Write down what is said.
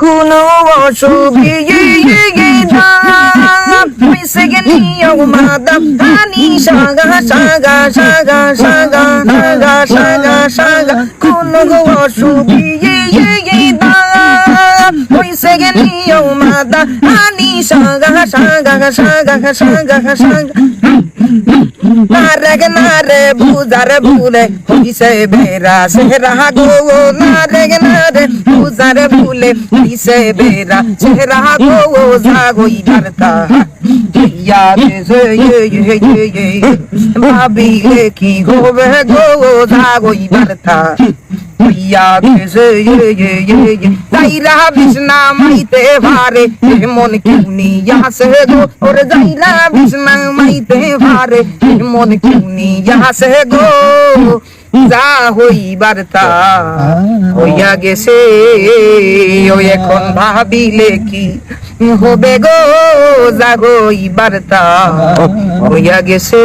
কোনো অসুবিধা হইছে গেলিও মাদাম হানি সাগা সাগা সাগা সাগা সাগা সাগা সাগা কোনো অসুবিধা হইছে গেলিও মাদাম হানি সাগা সাগা সাগা সাগা সাগা নারে বুজারে ভুলে হইছে বেরা সেরা গো নারে বুজারে ভুলে হইছে বেরা সেরা গো জাগই বার্তা ইয়া গে ভাবিলে কি হবে গো জাগই বার্তা ইয়া গে যাইরা বিছনা মাইতে ভারে মন কিউনি আসে গো ওরে যাইরা বিছনা মাইতে ভারে মন কিউনি আসে গো যা হইবার তা হইয়া গেছে ও এখন ভাবিলে কি হবে গো যা হইবার তা হইয়া গেছে।